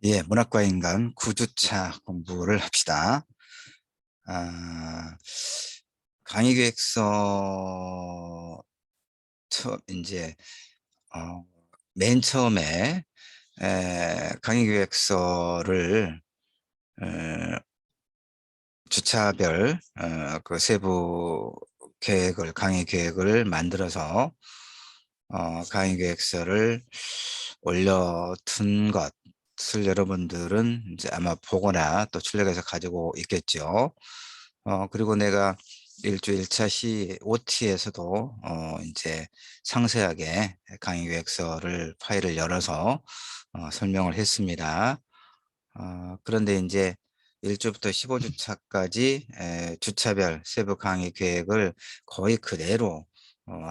예, 문학과 인간 9주차 공부를 합시다. 아, 강의계획서 이제 어, 맨 처음에 강의계획서를 에, 주차별 그 세부 계획을 강의 계획을 만들어서 강의계획서를 올려둔 것을 여러분들은 이제 아마 보거나 또 출력해서 가지고 있겠죠. 그리고 내가 일주 1차 시 OT에서도 이제 상세하게 강의계획서를 파일을 열어서 설명을 했습니다. 그런데 이제 1주부터 15주차까지 주차별 세부 강의 계획을 거의 그대로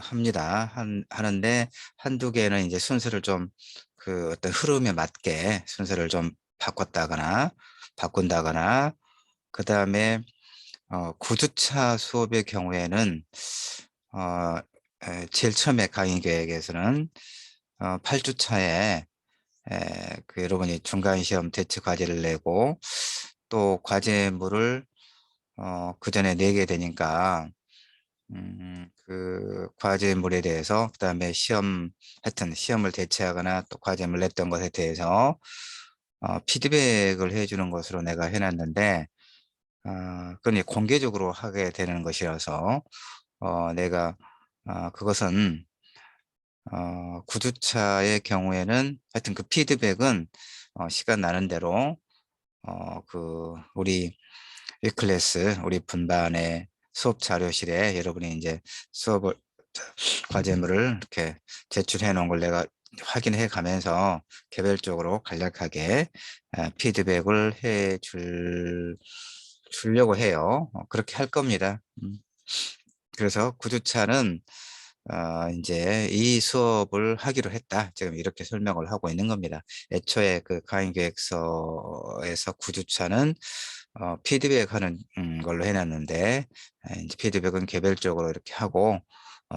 합니다. 하는데 한두 개는 이제 순서를 좀 그 어떤 흐름에 맞게 순서를 좀 바꾼다거나 그 다음에 9주차 수업의 경우에는 제일 처음에 강의 계획에서는 8주차에 그 여러분이 중간 시험 대체 과제를 내고 또 과제물을 그 전에 내게 되니까 그 과제물에 대해서 그다음에 하여튼 시험을 대체하거나 또 과제물 냈던 것에 대해서 피드백을 해주는 것으로 내가 해놨는데 그건 이제 공개적으로 하게 되는 것이라서 내가 그것은 9주차의 경우에는 하여튼 그 피드백은 시간 나는 대로 우리 E클래스 우리 분반의 수업 자료실에 여러분이 이제 수업을 과제물을 이렇게 제출해 놓은 걸 내가 확인해 가면서 개별적으로 간략하게 피드백을 주려고 해요. 그렇게 할 겁니다. 그래서 9주차는 이제 이 수업을 하기로 했다. 지금 이렇게 설명을 하고 있는 겁니다. 애초에 그 강의 계획서에서 9주차는 피드백하는 걸로 해놨는데 이제 피드백은 개별적으로 이렇게 하고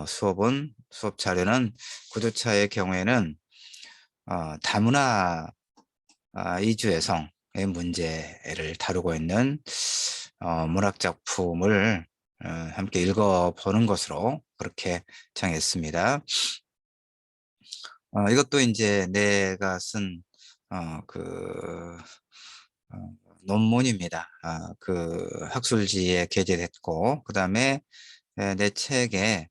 수업 자료는 9주차의 경우에는 다문화 이주해성의 문제를 다루고 있는 문학 작품을 함께 읽어보는 것으로 그렇게 정했습니다. 이것도 이제 내가 쓴 그 논문입니다. 그 학술지에 게재됐고, 그 다음에 내 책에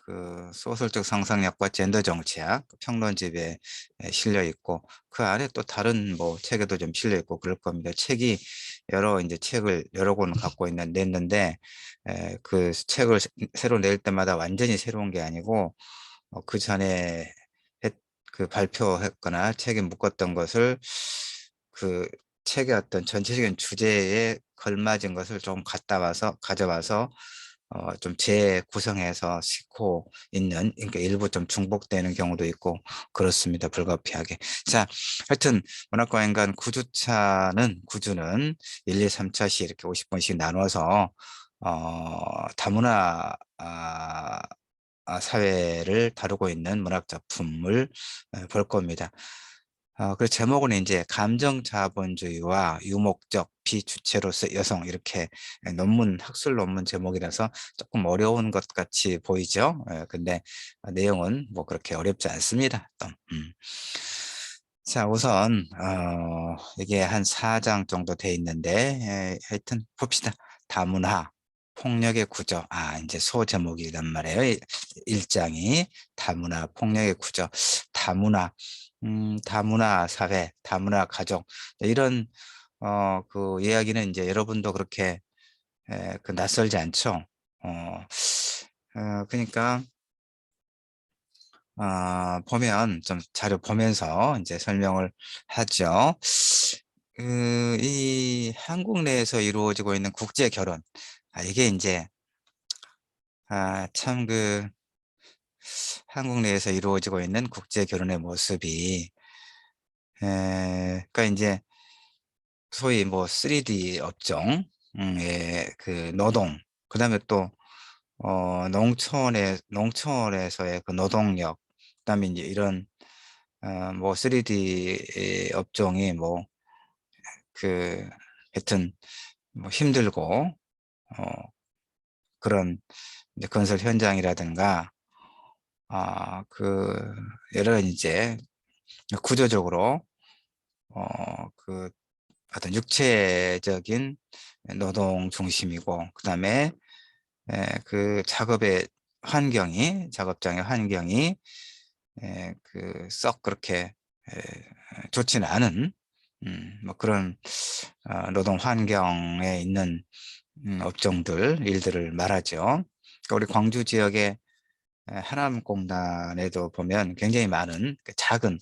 그 소설적 상상력과 젠더 정치학 그 평론집에 실려 있고 그 안에 또 다른 뭐 책에도 좀 실려 있고 그럴 겁니다. 책이 이제 책을 여러 권 갖고 냈는데 그 책을 새로 낼 때마다 완전히 새로운 게 아니고 그 전에 그 발표했거나 책에 묶었던 것을 그 책의 어떤 전체적인 주제에 걸맞은 것을 좀 가져와서 좀 재구성해서 싣고 있는, 그러니까 일부 좀 중복되는 경우도 있고 그렇습니다. 불가피하게. 자, 하여튼 문학과 인간 9주는 1, 2, 3차시 이렇게 50번씩 나눠서 다문화 사회를 다루고 있는 문학 작품을 볼 겁니다. 그래서 제목은 이제 감정자본주의와 유목적 비주체로서 여성 이렇게 학술 논문 제목이라서 조금 어려운 것 같이 보이죠. 근데 내용은 뭐 그렇게 어렵지 않습니다. 또. 자, 우선 이게 한 4장 정도 돼 있는데 하여튼 봅시다. 다문화 폭력의 구조. 이제 소제목이란 말이에요. 1장이 다문화 폭력의 구조. 다문화 다문화 사회, 다문화 가족 이런 그 이야기는 이제 여러분도 그렇게 그 낯설지 않죠. 그러니까 보면 좀 자료 보면서 이제 설명을 하죠. 이 한국 내에서 이루어지고 있는 국제 결혼, 이게 이제 참 한국 내에서 이루어지고 있는 국제 결혼의 모습이 그러니까 이제 소위 뭐 3D 업종, 그 노동, 그다음에 또 농촌에서의 그 노동력, 그다음에 이제 이런 뭐 3D 업종이 뭐 그 하여튼 뭐 힘들고 그런 이제 건설 현장이라든가 그 여러 이제 구조적으로 그 어떤 육체적인 노동 중심이고, 그다음에 그 작업장의 환경이 그 썩 그렇게 좋지는 않은 뭐 그런 노동 환경에 있는 일들을 말하죠. 그러니까 우리 광주 지역의 하남공단에도 보면 굉장히 많은 그 작은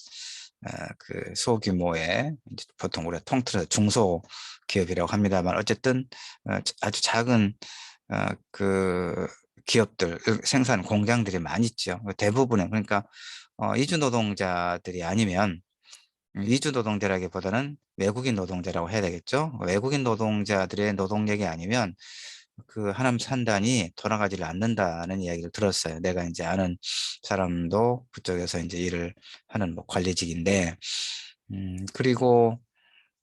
그 소규모의, 이제 보통 우리가 통틀어서 중소기업이라고 합니다만, 어쨌든 아주 작은 그 기업들, 생산 공장들이 많이 있죠. 대부분은, 그러니까 이주 노동자들이 아니면, 이주 노동자라기보다는 외국인 노동자라고 해야 되겠죠. 외국인 노동자들의 노동력이 아니면 그 하남 산단이 돌아가지를 않는다는 이야기를 들었어요. 내가 이제 아는 사람도 그쪽에서 이제 일을 하는 뭐 관리직인데, 그리고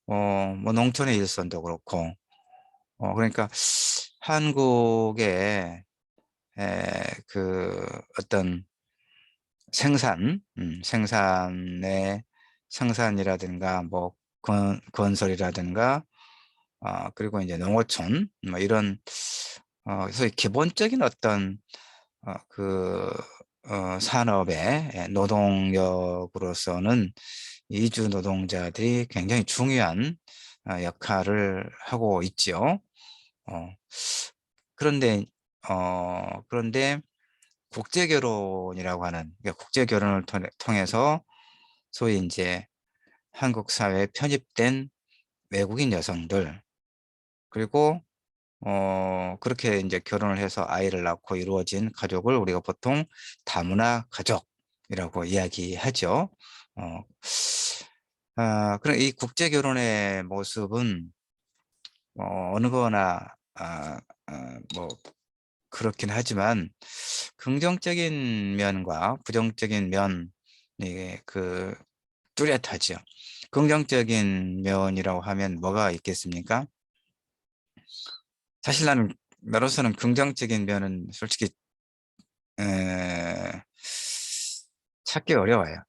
뭐 농촌의 일선도 그렇고, 그러니까 한국의 그 어떤 생산의 생산이라든가 뭐 건설이라든가 그리고 이제 농어촌 뭐 이런 소위 기본적인 어떤 그 산업의 노동력으로서는 이주 노동자들이 굉장히 중요한 역할을 하고 있죠. 어, 그런데 국제 결혼이라고 하는, 그러니까 국제 결혼을 통해서 소위 이제 한국 사회에 편입된 외국인 여성들, 그리고 그렇게 이제 결혼을 해서 아이를 낳고 이루어진 가족을 우리가 보통 다문화 가족이라고 이야기하죠. 어, 그럼 이 국제 결혼의 모습은 어느 거나 뭐 그렇긴 하지만 긍정적인 면과 부정적인 면이 그 뚜렷하죠. 긍정적인 면이라고 하면 뭐가 있겠습니까? 사실 나로서는 긍정적인 면은 솔직히 에, 찾기 어려워요.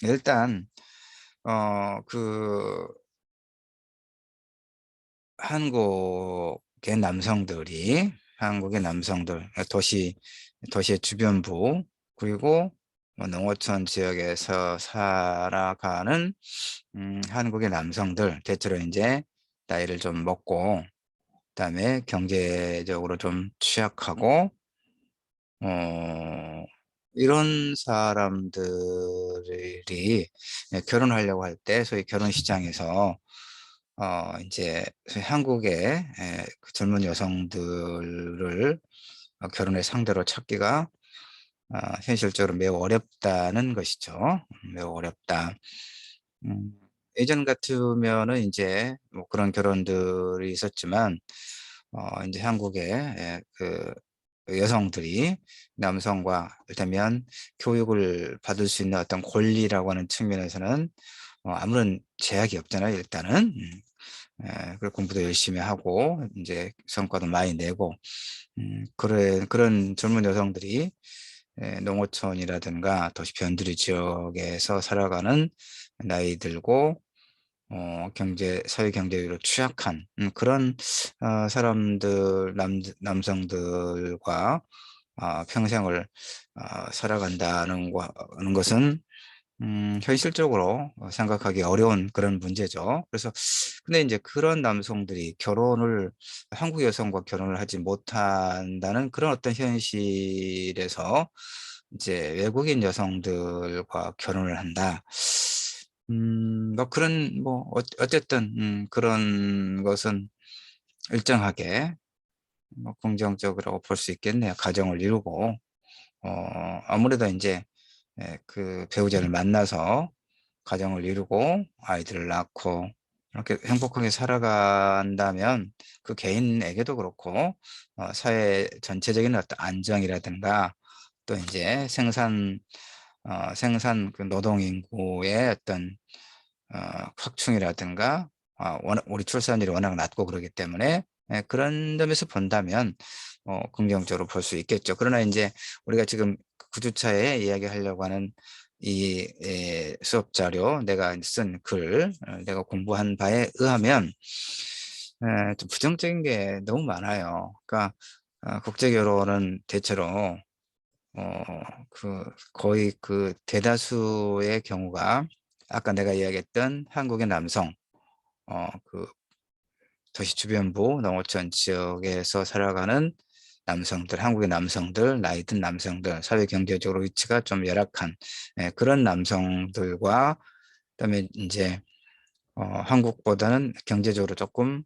일단 그 한국의 남성들 도시의 주변부, 그리고 뭐 농어촌 지역에서 살아가는 한국의 남성들, 대체로 이제 나이를 좀 먹고 그다음에 경제적으로 좀 취약하고 어, 이런 사람들이 결혼하려고 할 때 소위 결혼 시장에서 이제 소위 한국의 그 젊은 여성들을 결혼의 상대로 찾기가 현실적으로 매우 어렵다는 것이죠. 매우 어렵다. 음, 예전 같으면은 이제 뭐 그런 결혼들이 있었지만 이제 한국의 그 여성들이 남성과 이를테면 교육을 받을 수 있는 어떤 권리라고 하는 측면에서는 아무런 제약이 없잖아요, 일단은. 그리고 공부도 열심히 하고 이제 성과도 많이 내고 그런 젊은 여성들이 농어촌이라든가 도시 변두리 지역에서 살아가는 나이 들고 사회 경제적으로 취약한 그런 남성들과 평생을 살아간다는 것은 현실적으로 생각하기 어려운 그런 문제죠. 그래서 근데 이제 그런 남성들이 한국 여성과 결혼을 하지 못한다는 그런 어떤 현실에서 이제 외국인 여성들과 결혼을 한다. 뭐 그런 뭐 어쨌든 그런 것은 일정하게 뭐 긍정적이라고 볼 수 있겠네요. 가정을 이루고 어 아무래도 이제 그 배우자를 만나서 가정을 이루고 아이들을 낳고 이렇게 행복하게 살아간다면 그 개인에게도 그렇고 사회 전체적인 어떤 안정이라든가 또 이제 생산 그 노동 인구의 어떤 확충이라든가 워낙 우리 출산율이 워낙 낮고 그러기 때문에 그런 점에서 본다면 긍정적으로 볼 수 있겠죠. 그러나 이제 우리가 지금 9주차에 이야기하려고 하는 이 수업 자료, 내가 쓴 글, 내가 공부한 바에 의하면 좀 부정적인 게 너무 많아요. 그러니까 국제 결혼은 대체로 어 거의 그 대다수의 경우가 아까 내가 이야기했던 한국의 남성, 그 도시 주변부 농어촌 지역에서 살아가는 남성들, 한국의 남성들, 나이 든 남성들, 사회 경제적으로 위치가 좀 열악한 그런 남성들과, 그다음에 인제 한국보다는 경제적으로 조금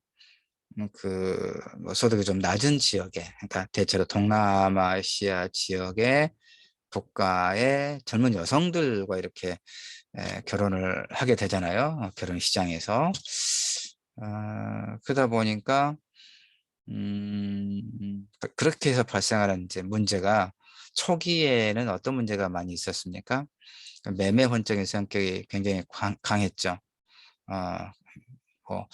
뭐 소득이 좀 낮은 지역에, 그러니까 대체로 동남아시아 지역의 국가의 젊은 여성들과 이렇게 결혼을 하게 되잖아요, 결혼 시장에서. 그러다 보니까 그렇게 해서 발생하는 이제 문제가, 초기에는 어떤 문제가 많이 있었습니까? 매매혼적인 성격이 굉장히 강했죠. 어 뭐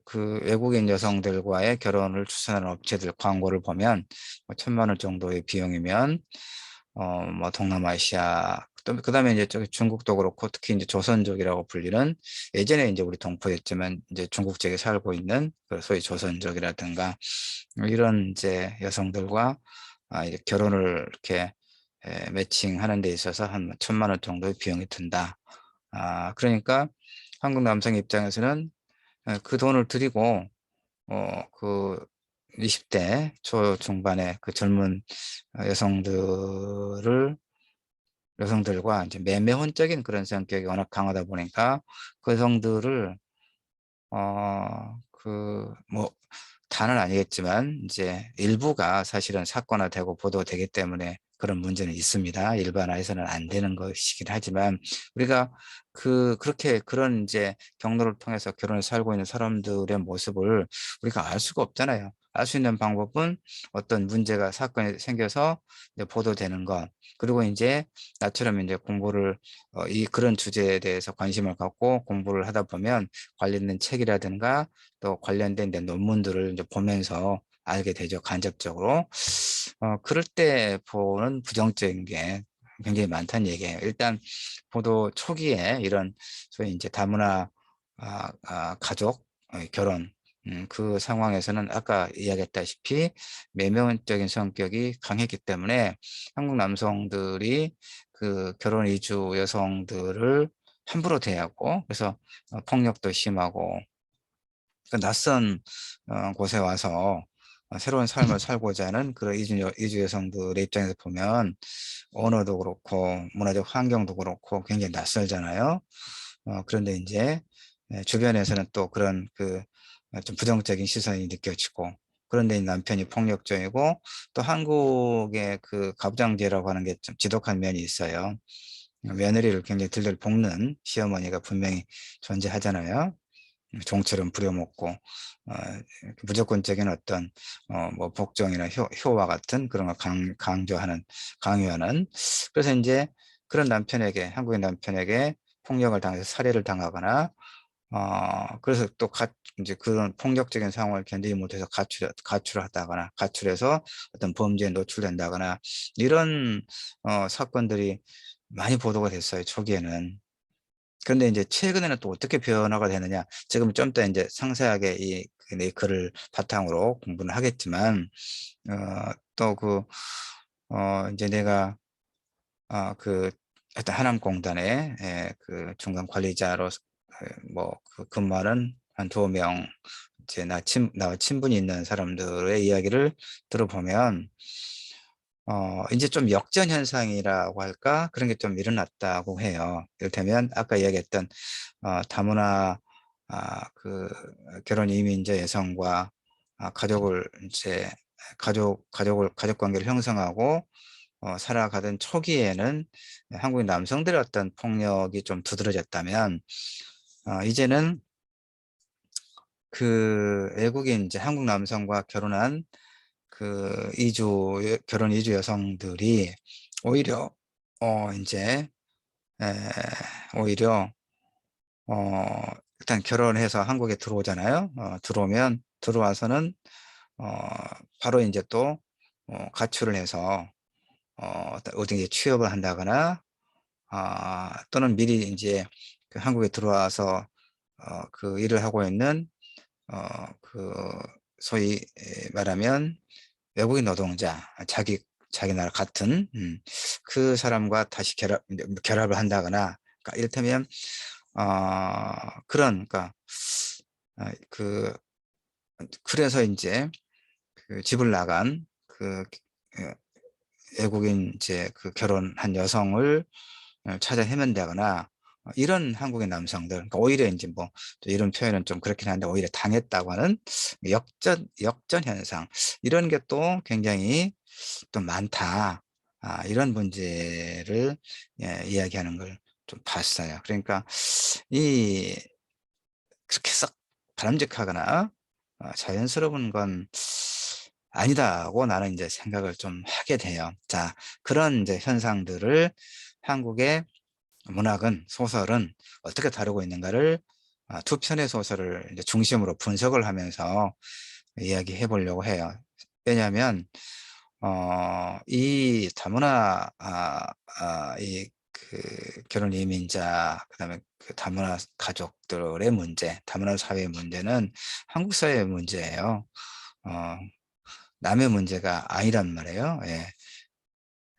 그 외국인 여성들과의 결혼을 추진하는 업체들 광고를 보면 뭐 1,000,000원 정도의 비용이면 뭐 동남아시아, 또 그다음에 이제 저기 중국도 그렇고, 특히 이제 조선족이라고 불리는, 예전에 이제 우리 동포였지만 이제 중국 지역에 살고 있는 그 소위 조선족이라든가 이런 이제 여성들과 이제 결혼을 이렇게 매칭하는 데 있어서 한 1,000,000원 정도의 비용이 든다. 그러니까 한국 남성 입장에서는 그 돈을 들이고 그 20대 초중반의 그 젊은 여성들과 이제 매매혼적인 그런 성격이 워낙 강하다 보니까 그 여성들을 뭐 다는 아니겠지만 이제 일부가 사실은 사건화되고 보도되기 때문에 그런 문제는 있습니다. 일반화해서는 안 되는 것이긴 하지만, 우리가 그렇게 그런 이제 경로를 통해서 결혼을 살고 있는 사람들의 모습을 우리가 알 수가 없잖아요. 알 수 있는 방법은 어떤 문제가, 사건이 생겨서 이제 보도되는 것, 그리고 이제 나처럼 이제 공부를 그런 주제에 대해서 관심을 갖고 공부를 하다 보면 관련된 책이라든가 또 관련된 논문들을 이제 보면서 알게 되죠, 간접적으로. 그럴 때 보는 부정적인 게 굉장히 많다는 얘기예요. 일단 보도 초기에 이런 소위 이제 다문화 가족 결혼, 그 상황에서는 아까 이야기했다시피 매매적인 성격이 강했기 때문에 한국 남성들이 그 결혼 이주 여성들을 함부로 대하고, 그래서 폭력도 심하고, 그 낯선 곳에 와서 새로운 삶을 살고자 하는 그런 이주 여성들의 입장에서 보면 언어도 그렇고 문화적 환경도 그렇고 굉장히 낯설잖아요. 그런데 이제 주변에서는 또 그런 좀 부정적인 시선이 느껴지고, 그런데 이 남편이 폭력적이고, 또 한국의 그 가부장제라고 하는 게 좀 지독한 면이 있어요. 며느리를 굉장히 들들 볶는 시어머니가 분명히 존재하잖아요. 종처럼 부려먹고 무조건적인 어떤 뭐 복종이나 효와 같은 그런 걸 강요하는. 그래서 이제 그런 남편에게, 한국인 남편에게 폭력을 당해서 살해를 당하거나, 그래서 또 이제 그런 폭력적인 상황을 견디지 못해서 가출하다거나, 가출해서 어떤 범죄에 노출된다거나, 이런 사건들이 많이 보도가 됐어요, 초기에는. 그런데 이제 최근에는 또 어떻게 변화가 되느냐. 지금 좀 더 이제 상세하게 내 글을 바탕으로 공부는 하겠지만, 또 이제 내가 하여튼 하남공단의 중간 관리자로 근무하는 한 2명, 이제 나와 친분이 있는 사람들의 이야기를 들어보면 인제 좀 역전 현상이라고 할까? 그런 게 좀 일어났다고 해요. 이를테면 아까 이야기했던 다문화 결혼 이민자 여성과 가족을 인제 가족 관계를 형성하고 살아가던 초기에는 한국인 남성들의 어떤 폭력이 좀 두드러졌다면, 이제는 외국인 이제 한국 남성과 결혼한 결혼 이주 여성들이 오히려 인제 에 오히려 일단 결혼해서 한국에 들어오잖아요. 들어오면 들어와서는 어 바로 인제 또 가출을 해서 어디 취업을 한다거나 또는 미리 인제 그 한국에 들어와서 그 일을 하고 있는 그 소위 말하면 외국인 노동자, 자기 나라 같은 그 사람과 다시 결합을 한다거나, 그러니까 이를테면 그런, 그러니까 그 그래서 인제 그 집을 나간 그 어 외국인 이제 그 결혼한 여성을 찾아 헤맨다거나, 이런 한국의 남성들, 그러니까 오히려 인제 뭐 또 이런 표현은 좀 그렇긴 한데, 오히려 당했다고 하는 역전 현상, 이런 게 또 굉장히 또 많다. 이런 문제를 이야기하는 걸 좀 봤어요. 그러니까 이 그렇게 썩 바람직하거나 자연스러운 건 아니다고 나는 이제 생각을 좀 하게 돼요. 자, 그런 이제 현상들을 한국의 문학은, 소설은 어떻게 다루고 있는가를 두 편의 소설을 이제 중심으로 분석을 하면서 이야기해 보려고 해요. 왜냐하면 이 다문화 이 그 결혼 이민자, 그다음에 그 다문화 가족들의 문제, 다문화 사회의 문제는 한국 사회의 문제예요. 어 남의 문제가 아니란 말이에요. 예.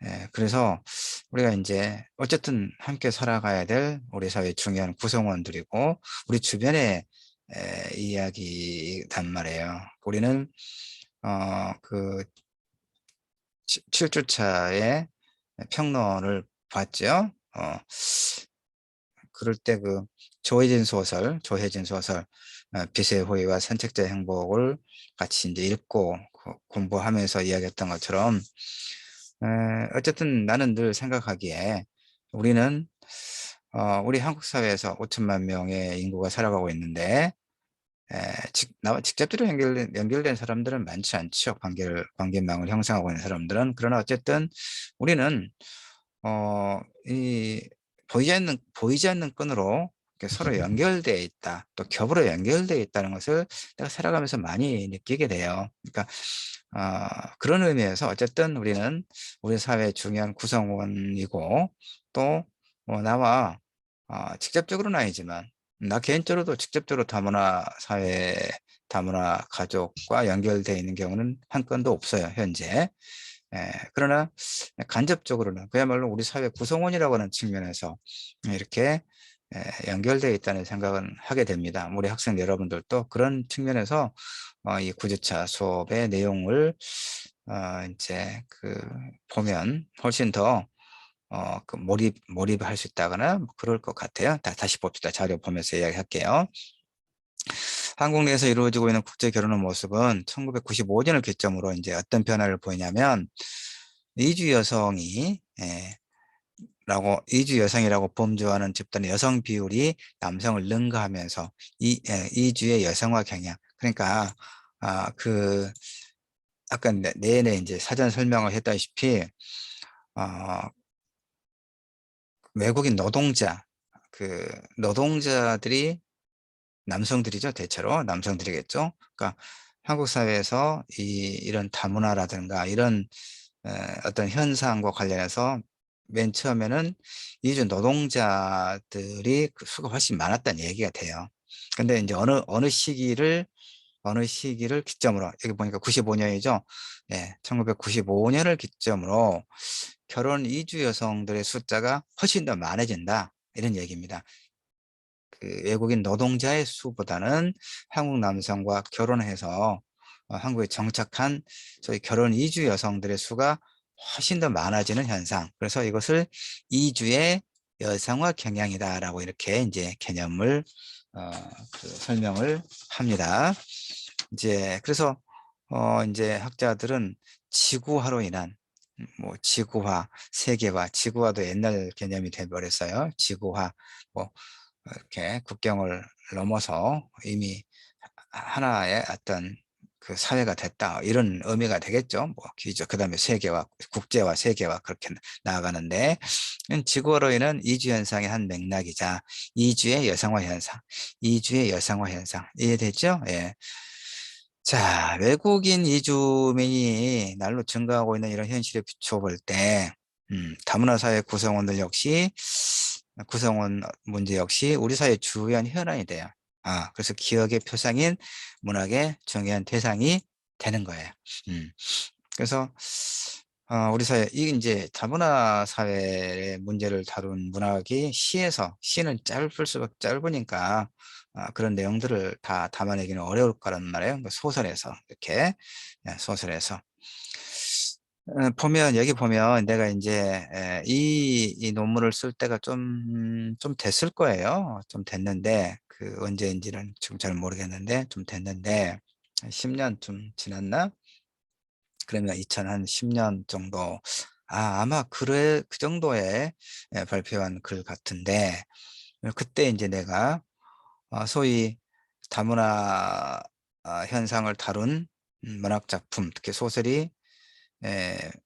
예. 그래서 우리가 인제 어쨌든 함께 살아가야 될 우리 사회의 중요한 구성원들이고 우리 주변의 이야기단 말이에요. 우리는 그 7 주차의 평론을 봤죠. 그럴 때 그 조혜진 소설 빛의 호의와 선택자의 행복을 같이 인제 읽고 공부하면서 이야기했던 것처럼, 어쨌든 나는 늘 생각하기에 우리는 우리 한국 사회에서 5천만 명의 인구가 살아가고 있는데, 나와 직접적으로 연결된 사람들은 많지 않죠. 관계망을 형성하고 있는 사람들은. 그러나 어쨌든 우리는 이 보이지 않는 끈으로 이렇게 서로 연결되어 있다. 또 겹으로 연결되어 있다는 것을 내가 살아가면서 많이 느끼게 돼요. 그러니까 그런 의미에서 어쨌든 우리는 우리 사회의 중요한 구성원이고, 또 나와 직접적으로는 아니지만 나 개인적으로도 직접적으로 다문화 사회, 다문화 가족과 연결되어 있는 경우는 한 건도 없어요, 현재. 그러나 간접적으로는 그야말로 우리 사회 구성원이라고 하는 측면에서 이렇게 연결되어 있다는 생각은 하게 됩니다. 우리 학생 여러분들도 그런 측면에서 이 구주차 수업의 내용을 인제 그 보면 훨씬 더 그 몰입할 수 있다거나 뭐 그럴 것 같아요. 다시 봅시다. 자료 보면서 이야기할게요. 한국 내에서 이루어지고 있는 국제 결혼의 모습은 1995년을 기점으로 인제 어떤 변화를 보이냐면, 이주 여성이 이주 여성이라고 범주하는 집단의 여성 비율이 남성을 능가하면서 이주의 여성화 경향, 그러니까 그 아까 내내 인제 사전 설명을 했다시피 어 외국인 노동자들이 남성들이죠. 대체로 남성들이겠죠. 그러니까 한국 사회에서 이런 다문화라든가 이런 어떤 현상과 관련해서 맨 처음에는 이주 노동자들이 그 수가 훨씬 많았다는 얘기가 돼요. 근데 인제 어느 시기를 기점으로, 여기 보니까 95 년이죠. 예. 1995 년을 기점으로 결혼 이주 여성들의 숫자가 훨씬 더 많아진다, 이런 얘기입니다. 그 외국인 노동자의 수보다는 한국 남성과 결혼해서 한국에 정착한 소위 결혼 이주 여성들의 수가 훨씬 더 많아지는 현상. 그래서 이것을 이주의 여성화 경향이다라고 이렇게 인제 개념을 설명을 합니다. 이제 그래서 인제 학자들은 지구화로 인한, 뭐 지구화, 세계화, 지구화도 옛날 개념이 돼 버렸어요. 지구화, 뭐 이렇게 국경을 넘어서 이미 하나의 어떤 그 사회가 됐다 이런 의미가 되겠죠. 뭐 기저 그다음에 세계화, 국제화, 세계화 그렇게 나아가는데 지구어로이는 이주 현상의 한 맥락이자 이주의 여성화 현상, 이주의 여성화 현상 이해됐죠? 예. 자, 외국인 이주민이 날로 증가하고 있는 이런 현실에 비춰볼 때, 다문화 사회 구성원 문제 역시 우리 사회의 주요한 현안이 돼요. 그래서 기억의 표상인 문학의 중요한 대상이 되는 거예요. 음, 그래서, 우리 사회, 이 이제 다문화 사회의 문제를 다룬 문학이 시는 짧을수록 짧으니까, 그런 내용들을 다 담아내기는 어려울 거란 말이에요. 그 소설에서, 이렇게, 소설에서. 여기 보면 내가 이제, 이 논문을 쓸 때가 좀 됐을 거예요. 좀 됐는데, 언제인지는 지금 잘 모르겠는데, 좀 됐는데, 10년 좀 지났나? 그러면 2010년 정도, 아마 그 정도에 발표한 글 같은데, 그때 이제 내가 소위 다문화 현상을 다룬 문학 작품, 특히 소설이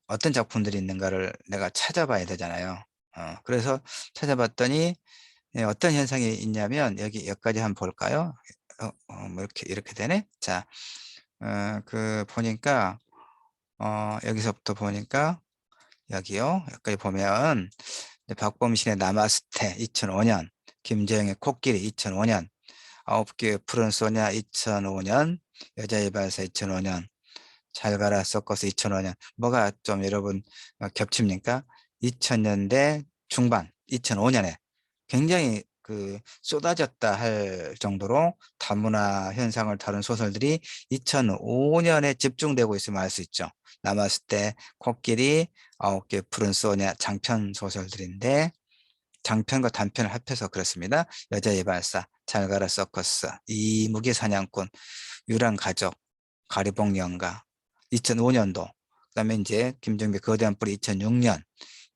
어떤 작품들이 있는가를 내가 찾아봐야 되잖아요. 그래서 찾아봤더니 어떤 현상이 있냐면 여기까지 한번 볼까요? 뭐 이렇게 되네. 자, 보니까 여기서부터 보니까 여기요. 여기까지 보면 박범신의 나마스테 2005년, 김재영의 코끼리 2005년, 아홉 개의 푸른 소냐 2005년, 여자의 발사 2005년, 잘 가라 서커스 2005년. 뭐가 좀 여러분 겹칩니까? 2000년대 중반, 2005년에 굉장히 쏟아졌다 할 정도로 다문화 현상을 다룬 소설들이 2005년에 집중되고 있음을 알 수 있죠. 남았을 때 코끼리, 아홉 개 푸른 소냐 장편 소설들인데 장편과 단편을 합해서 그렇습니다. 여자의 발사, 잘 가라 서커스, 이무기 사냥꾼, 유랑 가족, 가리봉 연가 2005년도. 그다음에 이제 김정배 거대한 뿌리 2006년,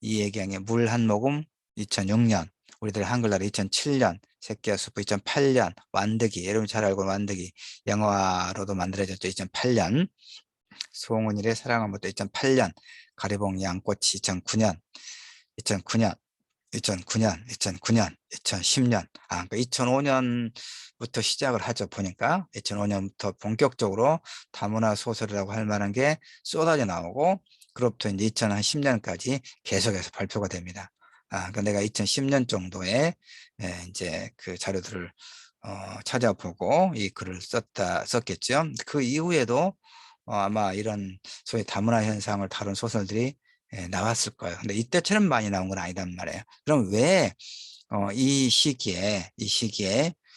이혜경의 물 한 모금 2006년, 우리들 한글나라 2007년, 새끼와 수프 2008년, 완득이 여러분 잘 알고 완득이 영화로도 만들어졌죠. 2008년, 송은일의 사랑한 것도 2008년, 가리봉 양꼬치 2009년, 2009년, 2009년, 2009년, 2010년, 그러니까 2005년부터 시작을 하죠. 보니까 2005년부터 본격적으로 다문화 소설이라고 할 만한 게 쏟아져 나오고, 그로부터 이제 2010년까지 계속해서 발표가 됩니다. 그러니까 내가 2010년 정도에 이제 그 자료들을 찾아보고 이 글을 썼겠죠. 그 이후에도 아마 이런 소위 다문화 현상을 다룬 소설들이 나왔을 거예요. 근데 이때처럼 많이 나온 건 아니단 말이에요. 그럼 왜 이 시기에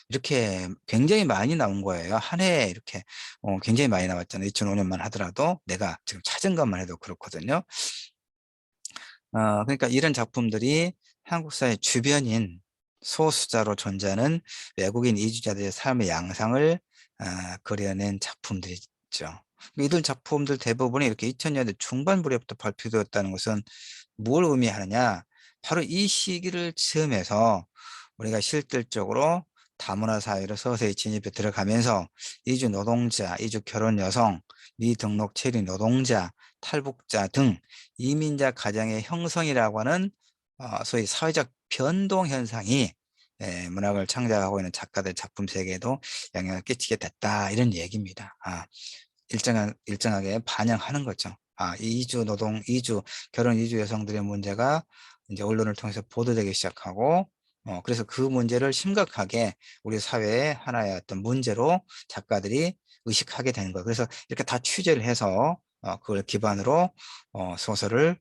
이렇게 굉장히 많이 나온 거예요. 한 해에 이렇게 굉장히 많이 나왔잖아요. 2005년만 하더라도 내가 지금 찾은 것만 해도 그렇거든요. 그러니까 이런 작품들이 한국 사회 주변인 소수자로 존재하는 외국인 이주자들의 삶의 양상을 그려낸 작품들이죠. 이들 작품들 대부분이 이렇게 2000년대 중반부터 발표되었다는 것은 뭘 의미하느냐? 바로 이 시기를 즈음해서 우리가 실질적으로 다문화 사회로 서서히 진입해 들어가면서 이주 노동자, 이주 결혼 여성, 미등록 체류 노동자, 탈북자 등 이민자 가정의 형성이라고 하는 소위 사회적 변동 현상이 문학을 창작하고 있는 작가들 작품 세계에도 영향을 끼치게 됐다 이런 얘기입니다. 일정하게 반영하는 거죠. 이주 결혼 이주 여성들의 문제가 이제 언론을 통해서 보도되기 시작하고, 그래서 그 문제를 심각하게 우리 사회의 하나의 어떤 문제로 작가들이 의식하게 되는 거예요. 그래서 이렇게 다 취재를 해서 그걸 기반으로 소설을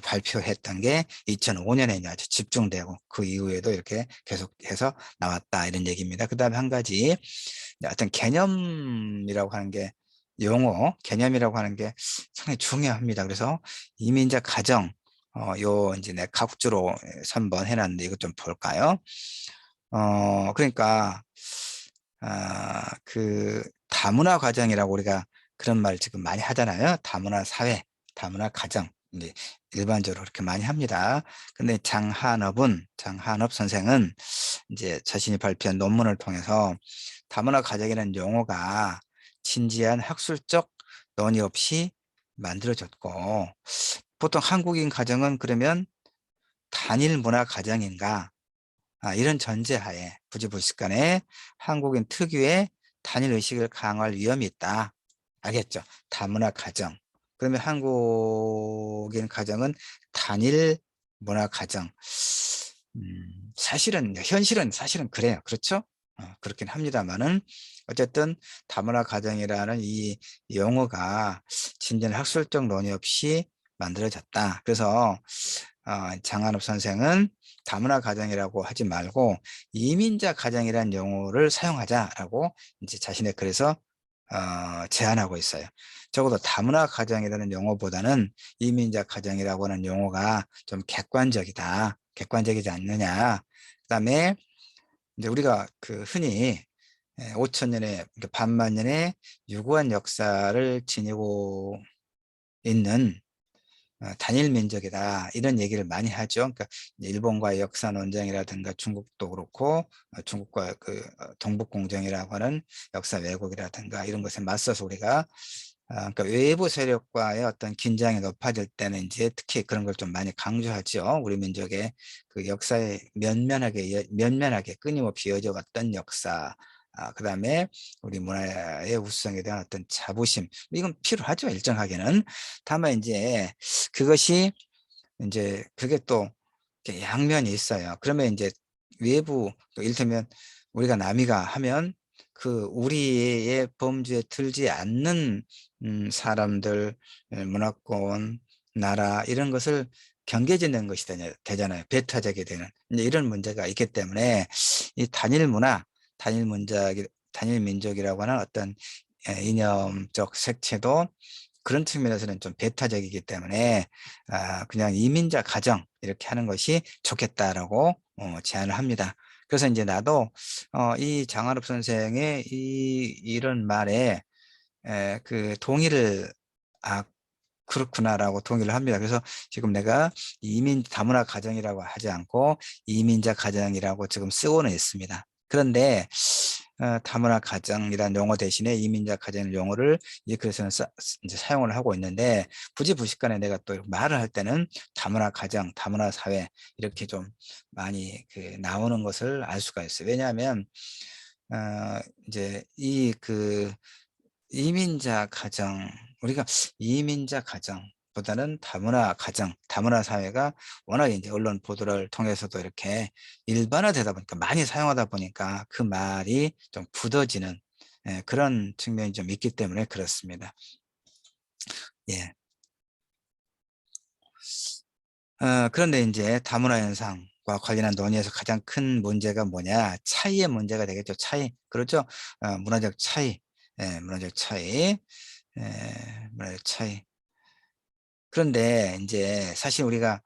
발표했던 게 2005년에 이제 아주 집중되고 그 이후에도 이렇게 계속해서 나왔다 이런 얘기입니다. 그 다음에 한 가지 어떤 개념이라고 하는 게 개념이라고 하는 게 상당히 중요합니다. 그래서 이민자 가정, 요 이제 내 각주로 3번 해놨는데 이것 좀 볼까요? 그러니까, 그 다문화 가정이라고 우리가 그런 말 지금 많이 하잖아요. 다문화 사회, 다문화 가정. 이제 일반적으로 그렇게 많이 합니다. 근데 장한업 선생은 이제 자신이 발표한 논문을 통해서 다문화 가정이라는 용어가 진지한 학술적 논의 없이 만들어졌고, 보통 한국인 가정은 그러면 단일 문화 가정인가? 이런 전제하에 부지불식간에 한국인 특유의 단일 의식을 강화할 위험이 있다. 알겠죠? 다문화 가정. 그러면 한국인 가정은 단일 문화 가정. 현실은 사실은 그래요. 그렇죠? 그렇긴 합니다만은 어쨌든 다문화 가정이라는 이 용어가 진전 학술적 논의 없이 만들어졌다. 그래서 장한옥 선생은 다문화 가정이라고 하지 말고 이민자 가정이라는 용어를 사용하자라고 이제 자신의 글에서 제안하고 있어요. 적어도 다문화 가정이라는 용어보다는 이민자 가정이라고 하는 용어가 좀 객관적이다. 객관적이지 않느냐. 그다음에 이제 우리가 그 흔히 5천 년의 그러니까 반만 년의 유구한 역사를 지니고 있는 단일 민족이다 이런 얘기를 많이 하죠. 그러니까 일본과의 역사 논쟁이라든가 중국도 그렇고 중국과 그 동북 공정이라고 하는 역사 왜곡이라든가 이런 것에 맞서서 우리가 그러니까 외부 세력과의 어떤 긴장이 높아질 때는 이제 특히 그런 걸 좀 많이 강조하죠. 우리 민족의 그 역사에 면면하게 끊임없이 이어져 왔던 역사. 그다음에 우리 문화의 우수성에 대한 어떤 자부심 이건 필요하죠. 일정하게는. 다만 이제 그것이 이제 그게 또 이렇게 양면이 있어요. 그러면 이제 외부 이를테면 우리가 남이가 하면 그 우리의 범주에 들지 않는 사람들, 문화권, 나라 이런 것을 경계짓는 것이 되잖아요. 배타적이 되는 이제 이런 문제가 있기 때문에 이 단일 문화, 단일 민족이라고 하는 어떤 이념적 색채도 그런 측면에서는 좀 배타적이기 때문에 그냥 이민자 가정 이렇게 하는 것이 좋겠다라고 제안을 합니다. 그래서 이제 나도 이 장한옥 선생의 이런 말에 그 동의를 그렇구나라고 동의를 합니다. 그래서 지금 내가 다문화 가정이라고 하지 않고 이민자 가정이라고 지금 쓰고는 있습니다. 그런데 다문화 가정이라는 용어 대신에 이민자 가정 용어를 이제 그래서 이제 사용을 하고 있는데 부지불식간에 내가 또 말을 할 때는 다문화 가정, 다문화 사회 이렇게 좀 많이 그 나오는 것을 알 수가 있어요. 왜냐하면 이제 이민자 가정 우리가 이민자 가정보다는 다문화 가정, 다문화 사회가 워낙 이제 언론 보도를 통해서도 이렇게 일반화되다 보니까 많이 사용하다 보니까 그 말이 좀 굳어지는 그런 측면이 좀 있기 때문에 그렇습니다. 예. 그런데 이제 다문화 현상과 관련한 논의에서 가장 큰 문제가 뭐냐? 차이의 문제가 되겠죠. 차이. 그렇죠? 문화적 차이. 문화적 차이. 문화적 차이. 그런데 이제 사실 우리가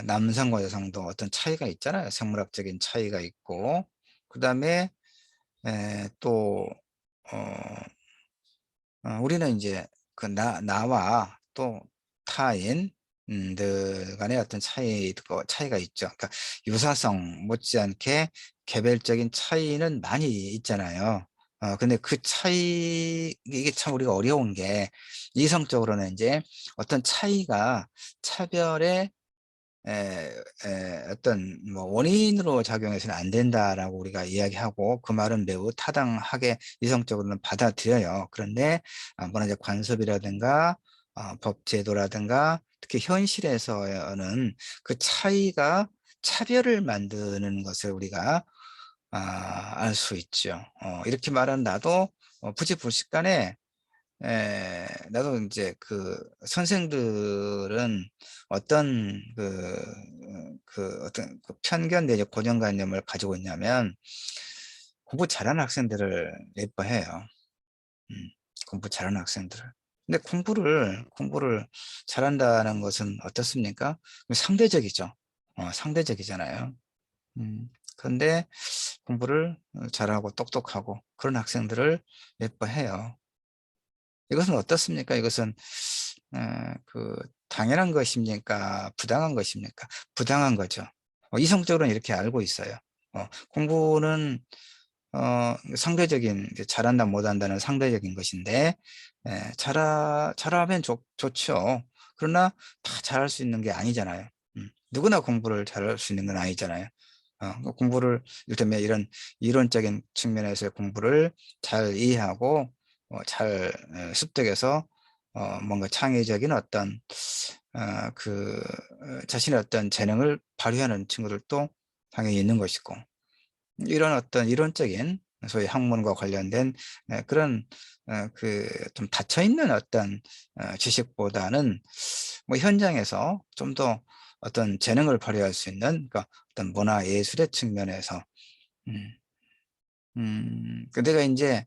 남성과 여성도 어떤 차이가 있잖아요. 생물학적인 차이가 있고, 그 다음에 또 우리는 이제 그 나와 또 타인들 간의 어떤 차이가 있죠. 그러니까 유사성 못지않게 개별적인 차이는 많이 있잖아요. 근데 그 이게 참 우리가 어려운 게 이성적으로는 이제 어떤 차별의 어떤 뭐 원인으로 작용해서는 안 된다라고 우리가 이야기하고 그 말은 매우 타당하게 이성적으로는 받아들여요. 그런데 문화적 관습이라든가 법 제도라든가 특히 현실에서는 그 차이가 차별을 만드는 것을 우리가 알 수 있죠. 이렇게 말한 나도 부지불식간에 나도 이제 그 선생들은 어떤 어떤 그 편견 내지 고정관념을 가지고 있냐면 공부 잘하는 학생들을 예뻐해요. 음, 공부 잘하는 학생들을. 근데 공부를 잘한다는 것은 어떻습니까? 상대적이죠. 상대적이잖아요. 그런데 공부를 잘하고 똑똑하고 그런 학생들을 예뻐해요. 이것은 어떻습니까? 이것은 그 당연한 것입니까? 부당한 것입니까? 부당한 거죠. 이성적으로는 이렇게 알고 있어요. 공부는 상대적인 이제 잘한다 못한다는 상대적인 것인데, 잘하면 좋죠. 그러나 다 잘할 수 있는 게 아니잖아요. 누구나 공부를 잘할 수 있는 건 아니잖아요. 공부를 이를테면 이런 이론적인 측면에서의 공부를 잘 이해하고 잘 습득해서 뭔가 창의적인 어떤 자신의 어떤 재능을 발휘하는 친구들도 당연히 있는 것이고, 이런 어떤 이론적인 소위 학문과 관련된 그런 좀 닫혀 있는 어떤 지식보다는 뭐 현장에서 좀 더 어떤 재능을 발휘할 수 있는, 그러니까 어떤 문화 예술의 측면에서 음, 내가 이제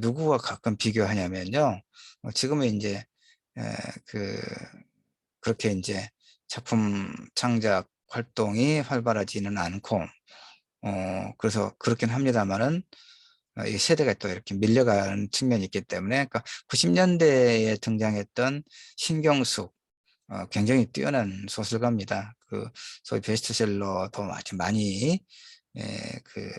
누구와 가끔 비교하냐면요. 지금은 이제 에, 그 그렇게 이제 작품 창작 활동이 활발하지는 않고, 그래서 그렇긴 합니다만은 이 세대가 또 이렇게 밀려가는 측면이 있기 때문에, 그러니까 90년대에 등장했던 신경숙, 굉장히 뛰어난 소설가입니다. 소위 베스트셀러도 아주 많이 그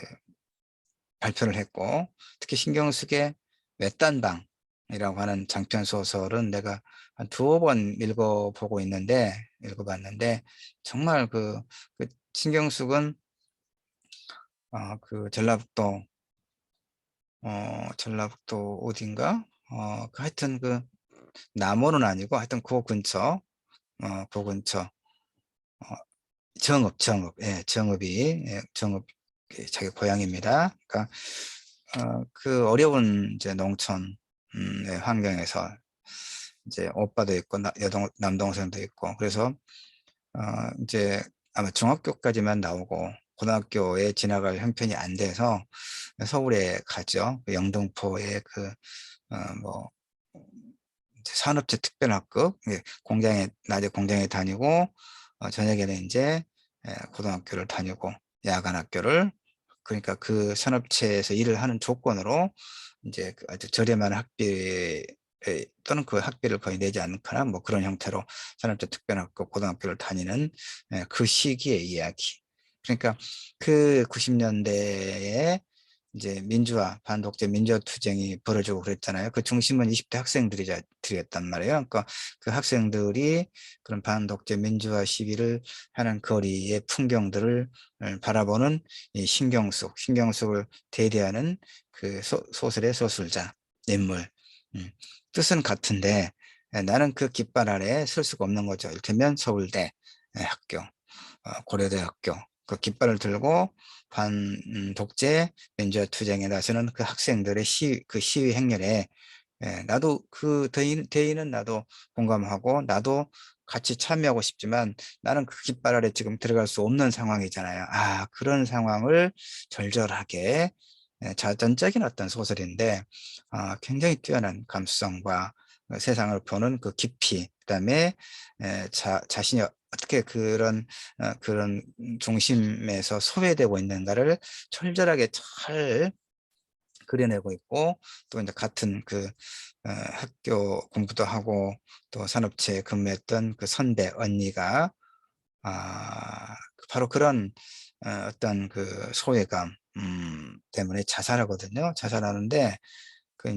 발표를 했고, 특히 신경숙의 외딴방이라고 하는 장편 소설은 내가 한 두어 번 읽어봤는데, 정말 신경숙은 전라북도 어딘가, 하여튼 남원은 아니고 하여튼 그 근처, 어, 정읍이 자기 고향입니다. 그러니까 그 어려운 이제 농촌 환경에서 이제 오빠도 있고 남동생도 있고, 그래서 어, 이제 아마 중학교까지만 나오고 고등학교에 진학할 형편이 안 돼서 서울에 가죠. 영등포에 뭐 이제 산업체 특별학급, 낮에 공장에 다니고 저녁에는 이제 고등학교를 다니고 야간 학교를, 그러니까 그 산업체에서 일을 하는 조건으로 이제 아주 저렴한 학비 또는 그 학비를 거의 내지 않거나 뭐 그런 형태로 산업체 특별학급 고등학교를 다니는 그 시기의 이야기. 그러니까 그 90년대에 이제 반독재 민주화 투쟁이 벌어지고 그랬잖아요. 그 중심은 20대 학생들이었단 말이에요. 그러니까 그 학생들이 그런 반독재 민주화 시위를 하는 거리의 풍경들을 바라보는 이 신경숙을 대리하는 그 소설의 소설자, 인물. 음, 뜻은 같은데 나는 그 깃발 아래에 설 수가 없는 거죠. 이를테면 서울대 학교, 고려대 학교, 그 깃발을 들고 반독재 민주화 투쟁에 나서는 그 학생들의 시위 행렬에, 나도 대의는 나도 공감하고 나도 같이 참여하고 싶지만 나는 그 깃발 아래 지금 들어갈 수 없는 상황이잖아요. 그런 상황을 절절하게 자전적인 어떤 소설인데, 굉장히 뛰어난 감수성과 세상을 보는 그 깊이, 그다음에 자신이 어떻게 그런 중심에서 소외되고 있는가를 철저하게 잘 그려내고 있고, 또 이제 같은 학교 공부도 하고 또 산업체에 근무했던 그 선배 언니가 바로 그런 어떤 그 소외감 때문에 자살하거든요. 자살하는데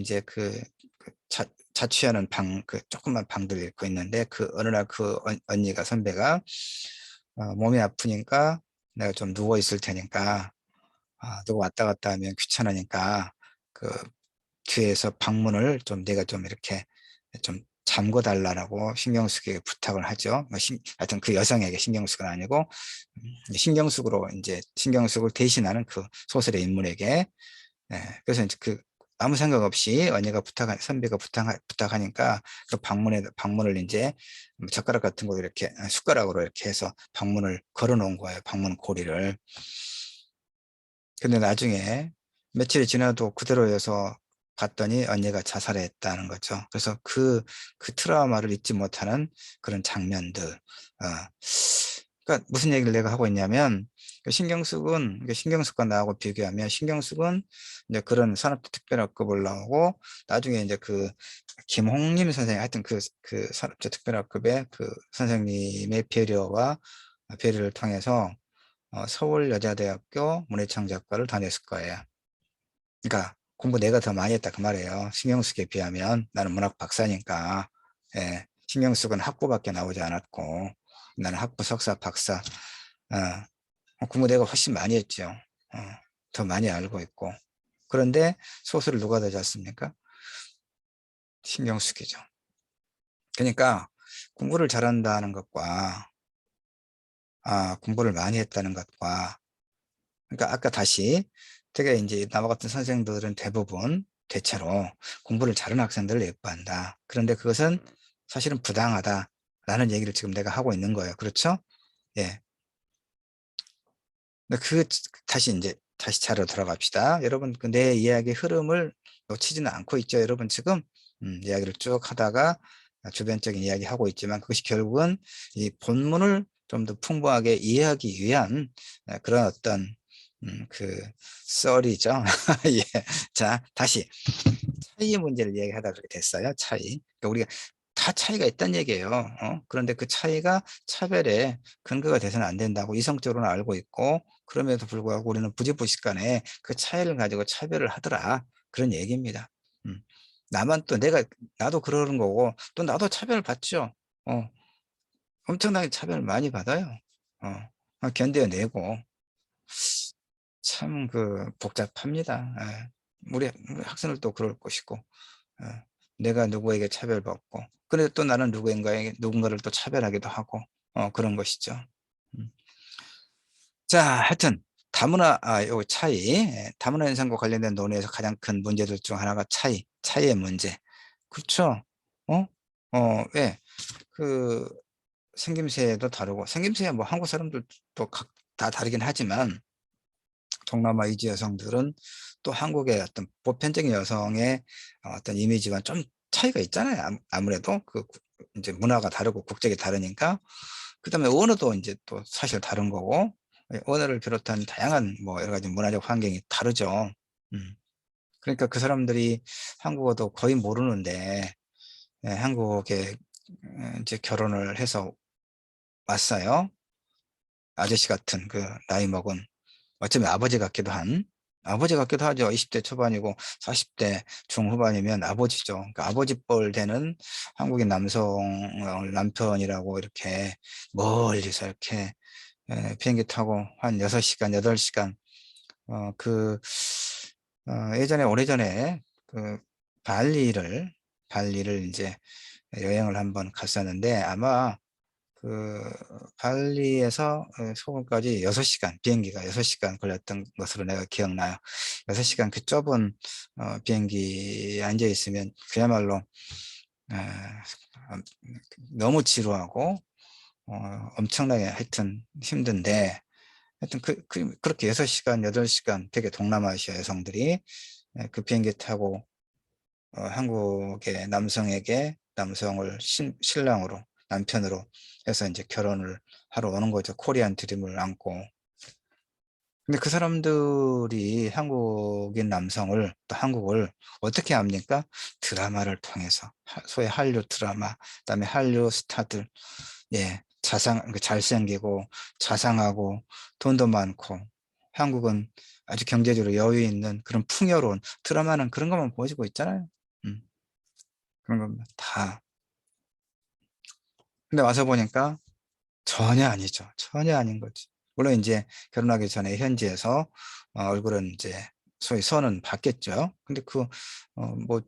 이제 자취하는 조그만 방들 잃고 있는데, 어느 날 언니가 선배가 몸이 아프니까 내가 좀 누워 있을 테니까, 누구 왔다 갔다 하면 귀찮으니까 그 뒤에서 방문을 좀 내가 좀 이렇게 좀 잠궈 달라고 신경쓰게 부탁을 하죠. 하여튼 그 여성에게, 신경숙은 아니고 이제 신경숙을 대신하는 그 소설의 인물에게. 그래서 이제 아무 생각 없이 선배가 부탁하니까 그 방문을 이제 젓가락 같은 거 이렇게 숟가락으로 이렇게 해서 방문을 걸어 놓은 거예요. 방문 고리를. 근데 나중에 며칠이 지나도 그대로여서 봤더니 언니가 자살했다는 거죠. 그래서 그 트라우마를 잊지 못하는 그런 장면들. 그러니까 무슨 얘기를 내가 하고 있냐면, 신경숙과 나하고 비교하면, 신경숙은 이제 그런 산업대 특별학급을 나오고 나중에 이제 김홍림 선생님, 하여튼 산업대 특별학급의 그 선생님의 배려를 통해서 서울여자대학교 문해창작과를 다녔을 거예요. 그러니까 공부 내가 더 많이 했다 그 말이에요. 신경숙에 비하면. 나는 문학 박사니까. 예, 신경숙은 학부밖에 나오지 않았고 나는 학부, 석사, 박사. 공부 내가 훨씬 많이 했죠. 더 많이 알고 있고. 그런데 소설을 누가 더 잤습니까? 신경숙이죠. 그러니까 공부를 잘한다는 것과 공부를 많이 했다는 것과, 그러니까 아까 다시 되게 이제 나와 같은 선생들은 대부분 대체로 공부를 잘하는 학생들을 예뻐한다. 그런데 그것은 사실은 부당하다라는 얘기를 지금 내가 하고 있는 거예요. 그렇죠? 예. 근데 다시 이제 다시 차로 돌아갑시다. 여러분 그 내 이야기 흐름을 놓치지는 않고 있죠. 여러분 지금 이야기를 쭉 하다가 주변적인 이야기 하고 있지만 그것이 결국은 이 본문을 좀 더 풍부하게 이해하기 위한 그런 어떤 그 썰이죠. 예. 자, 다시 차이의 문제를 이야기하다 그렇게 됐어요. 차이. 그러니까 우리가 다 차이가 있다는 얘기예요. 그런데 그 차이가 차별의 근거가 돼서는 안 된다고 이성적으로는 알고 있고, 그럼에도 불구하고 우리는 부지불식간에 그 차이를 가지고 차별을 하더라. 그런 얘기입니다. 음. 나만 또 나도 그러는 거고, 또 나도 차별을 받죠. 어, 엄청나게 차별을 많이 받아요. 견뎌내고. 참 복잡합니다. 예. 우리 학생들도 그럴 것이고, 내가 누구에게 차별받고, 그래도 또 나는 누군가를 또 차별하기도 하고, 그런 것이죠. 음. 자, 하여튼 요 차이, 다문화 현상과 관련된 논의에서 가장 큰 문제들 중 하나가 차이의 문제. 그렇죠? 어? 왜? 그 생김새도 다르고, 생김새야 뭐 한국 사람들도 다 다르긴 하지만 동남아 이주 여성들은 또 한국의 어떤 보편적인 여성의 어떤 이미지와 좀 차이가 있잖아요. 아무래도 이제 문화가 다르고 국적이 다르니까. 그다음에 언어도 이제 또 사실 다른 거고, 언어를 비롯한 다양한 뭐 여러 가지 문화적 환경이 다르죠. 음. 그러니까 그 사람들이 한국어도 거의 모르는데, 한국에 이제 결혼을 해서 왔어요. 아저씨 같은 나이 먹은, 어쩌면 아버지 같기도 하죠. 20대 초반이고 40대 중후반이면 아버지죠. 그러니까 아버지 뻘 되는 한국인 남편이라고 이렇게 멀리서 이렇게 비행기 타고 한 6시간, 8시간, 어, 그, 오래전에 발리를 이제 여행을 한번 갔었는데, 아마 그 발리에서 서울까지 6시간, 비행기가 6시간 걸렸던 것으로 내가 기억나요. 6시간 그 좁은 비행기에 앉아 있으면 그야말로 어, 너무 지루하고 엄청나게 하여튼 힘든데, 하여튼 그렇게 6시간, 8시간 되게 동남아시아 여성들이 그 비행기 타고 한국의 남성을 신랑으로, 남편으로 해서 이제 결혼을 하러 오는 거죠. 코리안 드림을 안고. 근데 그 사람들이 한국인 남성을, 또 한국을 어떻게 압니까? 드라마를 통해서. 소위 한류 드라마, 그다음에 한류 스타들, 예, 잘생기고 자상하고 돈도 많고, 한국은 아주 경제적으로 여유 있는 그런 풍요로운, 드라마는 그런 것만 보여주고 있잖아요. 음. 그런 겁니다. 다. 근데 와서 보니까 전혀 아니죠. 전혀 아닌 거지. 물론 이제 결혼하기 전에 현지에서 얼굴은 이제 소위 선은 봤겠죠. 근데 뭐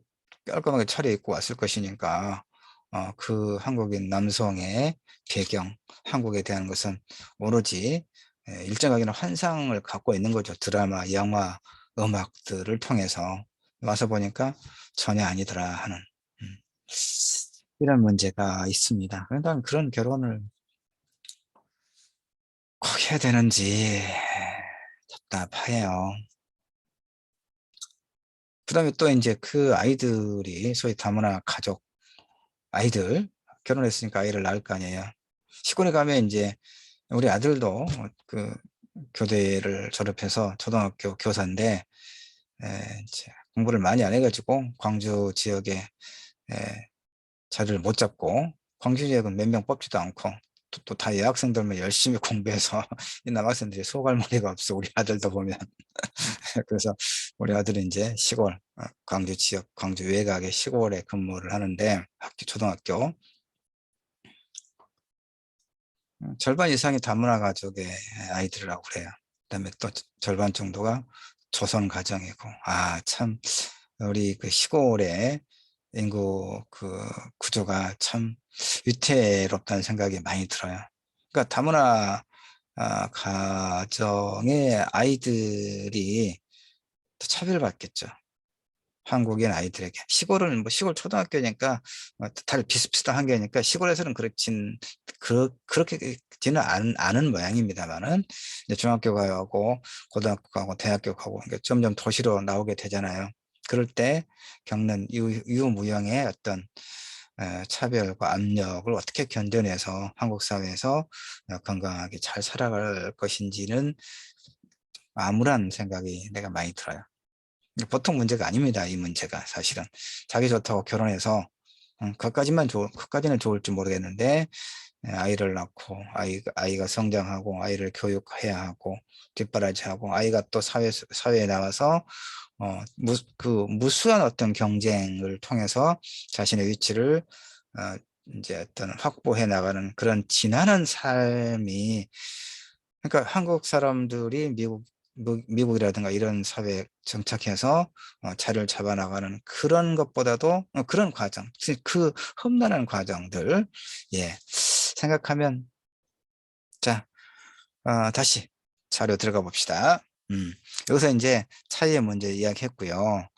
깔끔하게 차려입고 왔을 것이니까 그 한국인 남성의 배경, 한국에 대한 것은 오로지 일정하게는 환상을 갖고 있는 거죠. 드라마, 영화, 음악들을 통해서. 와서 보니까 전혀 아니더라 하는 음, 이런 문제가 있습니다. 그러니까 그런 결혼을 꼭 해야 되는지 답답해요. 그다음에 또 이제 그 아이들이 소위 다문화 가족 아이들, 결혼했으니까 아이를 낳을 거 아니에요. 시골에 가면 이제 우리 아들도 교대를 졸업해서 초등학교 교사인데, 이제 공부를 많이 안 해가지고 광주 지역에 자리를 못 잡고, 광주 지역은 몇 명 뽑지도 않고 또 다 여학생들만 열심히 공부해서 이 남학생들이 속알머리가 없어. 우리 아들도 보면. 그래서 우리 아들은 이제 시골, 광주 지역, 광주 외곽의 시골에 근무를 하는데, 초등학교 절반 이상이 다문화 가족의 아이들이라고 그래요. 그다음에 또 절반 정도가 조선 가정이고, 참 우리 그 시골의 인구 그 구조가 참 위태롭다는 생각이 많이 들어요. 그러니까 다문화 가정의 아이들이 더 차별받겠죠. 한국인 아이들에게. 시골은 뭐 시골 초등학교니까 다들 비슷비슷한 게니까 시골에서는 그렇게지는 않은 모양입니다만은, 이제 중학교 가고 고등학교 가고 대학교 가고 그러니까 점점 도시로 나오게 되잖아요. 그럴 때 겪는 유무형의 어떤 차별과 압력을 어떻게 견뎌내서 한국 사회에서 건강하게 잘 살아갈 것인지는 암울한 생각이 내가 많이 들어요. 보통 문제가 아닙니다. 이 문제가 사실은 자기 좋다고 결혼해서 그까지는 좋을지 모르겠는데, 아이를 낳고 아이가 성장하고 아이를 교육해야 하고 뒷바라지하고 아이가 또 사회에 나와서 무수한 어떤 경쟁을 통해서 자신의 위치를 이제 어떤 확보해 나가는 그런 지난한 삶이, 그러니까 한국 사람들이 미국이라든가 이런 사회에 정착해서 자리를 잡아나가는 그런 것보다도 그런 과정, 그 험난한 과정들, 예, 생각하면, 자, 다시 자료 들어가 봅시다. 여기서 이제 차이의 문제 이야기했고요.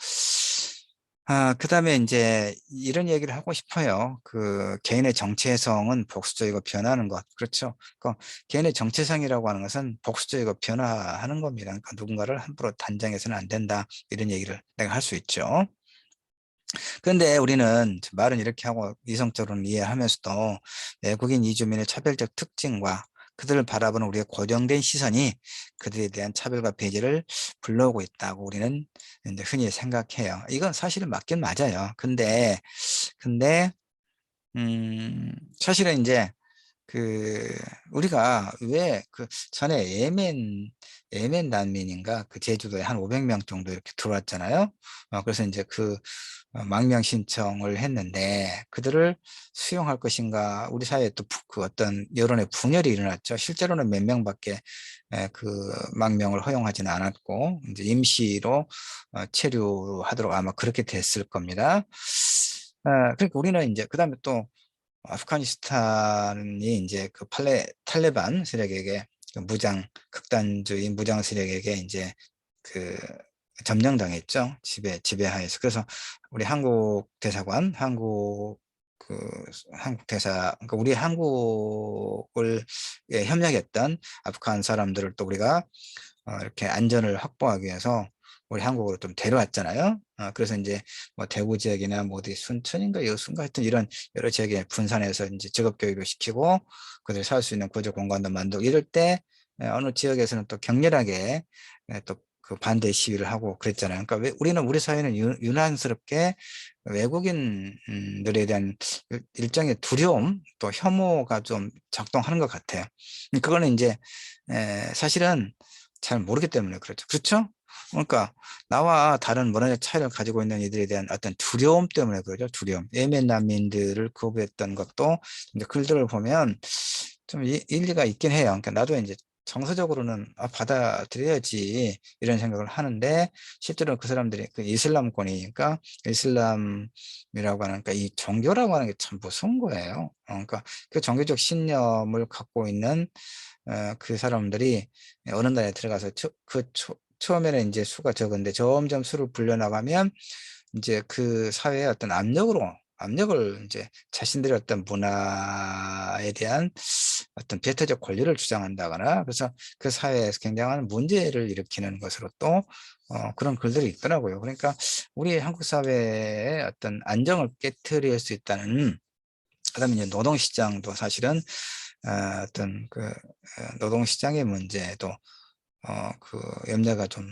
그 다음에 이제 이런 얘기를 하고 싶어요. 그 개인의 정체성은 복수적이고 변하는 것. 그렇죠. 그 개인의 정체성이라고 하는 것은 복수적이고 변화하는 겁니다. 그러니까 누군가를 함부로 단정해서는 안 된다. 이런 얘기를 내가 할 수 있죠. 그런데 우리는 말은 이렇게 하고 이성적으로는 이해하면서도 외국인 이주민의 차별적 특징과 그들을 바라보는 우리의 고정된 시선이 그들에 대한 차별과 배제를 불러오고 있다고 우리는 이제 흔히 생각해요. 이건 사실은 맞긴 맞아요. 근데 사실은 이제 그 우리가 왜 그 전에 예멘 난민인가 그 제주도에 한 500명 정도 이렇게 들어왔잖아요. 그래서 이제 망명 신청을 했는데 그들을 수용할 것인가, 우리 사회에 또 그 어떤 여론의 분열이 일어났죠. 실제로는 몇 명밖에 그 망명을 허용하지는 않았고 이제 임시로 체류하도록 아마 그렇게 됐을 겁니다. 그러니까 우리는 이제 그다음에 또 아프가니스탄이 이제 그 탈레반 세력에게, 그 극단주의 무장 세력에게 이제 그 점령당했죠. 지배하에서. 그래서 우리 한국 대사관, 그 한국 대사, 그러니까 우리 한국을 협력했던 아프간 사람들을 또 우리가 이렇게 안전을 확보하기 위해서 우리 한국으로 좀 데려왔잖아요. 그래서 이제 뭐 대구 지역이나 뭐 어디 순천인가 여수인가 하여튼 이런 여러 지역에 분산해서 이제 직업 교육을 시키고 그들이 살 수 있는 구조 공간도 만들고 이럴 때 어느 지역에서는 또 격렬하게 또 그 반대 시위를 하고 그랬잖아요. 그러니까 우리는 우리 사회는 유난스럽게 외국인들에 대한 일정의 두려움 또 혐오가 좀 작동하는 것 같아요. 그거는 이제 사실은 잘 모르기 때문에 그렇죠. 그렇죠? 그러니까 나와 다른 문화적 차이를 가지고 있는 이들에 대한 어떤 두려움 때문에 그러죠. 두려움. 예멘 난민들을 거부했던 것도 이제 글들을 보면 좀 일리가 있긴 해요. 그러니까 나도 이제 정서적으로는 받아들여야지 이런 생각을 하는데 실제로 그 사람들이 그 이슬람권이니까 이슬람이라고 하는 그러니까 이 종교라고 하는 게 참 무서운 거예요. 그러니까 그 종교적 신념을 갖고 있는 그 사람들이 어느 나라에 들어가서 처음에는 이제 수가 적은데 점점 수를 불려나가면 이제 그 사회의 어떤 압력을 이제 자신들의 어떤 문화에 대한 어떤 배타적 권리를 주장한다거나 그래서 그 사회에서 굉장한 문제를 일으키는 것으로 또 그런 글들이 있더라고요. 그러니까 우리 한국 사회의 어떤 안정을 깨트릴 수 있다는, 그다음에 이제 노동시장도 사실은 어떤 노동시장의 문제도 그 염려가 좀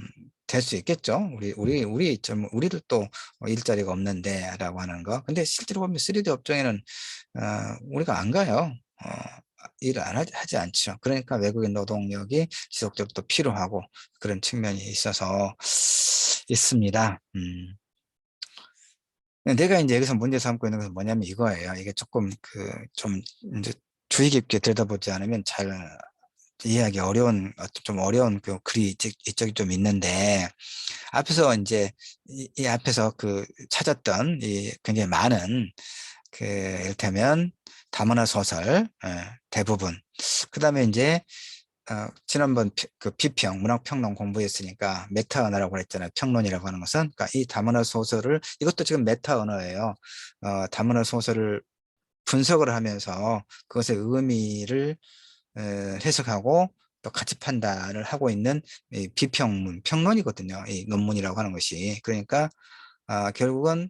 될 수 있겠죠. 우리들도 일자리가 없는데라고 하는 거. 근데 실제로 보면 3D 업종에는 우리가 안 가요. 일을 안 하지 않죠. 그러니까 외국인 노동력이 지속적으로 또 필요하고 그런 측면이 있어서 있습니다. 내가 이제 여기서 문제 삼고 있는 것은 뭐냐면 이거예요. 이게 조금 좀 이제 주의 깊게 들여다보지 않으면 잘 이해하기 어려운, 좀 어려운 그 글이 이쪽이 좀 있는데, 앞에서 이제 이 앞에서 찾았던 이 굉장히 많은 이를테면 다문화 소설, 대부분. 그 다음에 이제 지난번 비평, 문학평론 공부했으니까 메타 언어라고 그랬잖아요. 평론이라고 하는 것은. 그러니까 이 다문화 소설을, 이것도 지금 메타 언어예요. 다문화 소설을 분석을 하면서 그것의 의미를 해석하고 또 가치 판단을 하고 있는 이 비평문, 평론이거든요. 이 논문이라고 하는 것이. 그러니까 결국은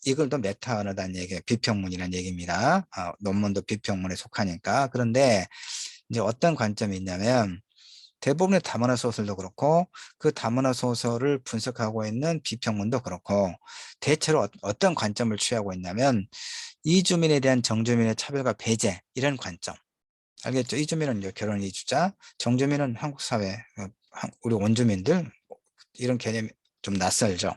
이걸 또 메타 언어다는 얘기예요. 비평문이라는 얘기입니다. 논문도 비평문에 속하니까. 그런데 이제 어떤 관점이 있냐면 대부분의 다문화 소설도 그렇고 그 다문화 소설을 분석하고 있는 비평문도 그렇고 대체로 어떤 관점을 취하고 있냐면 이주민에 대한 정주민의 차별과 배제 이런 관점. 알겠죠? 이주민은 이제 결혼 이주자, 정주민은 한국 사회, 우리 원주민들 이런 개념이 좀 낯설죠.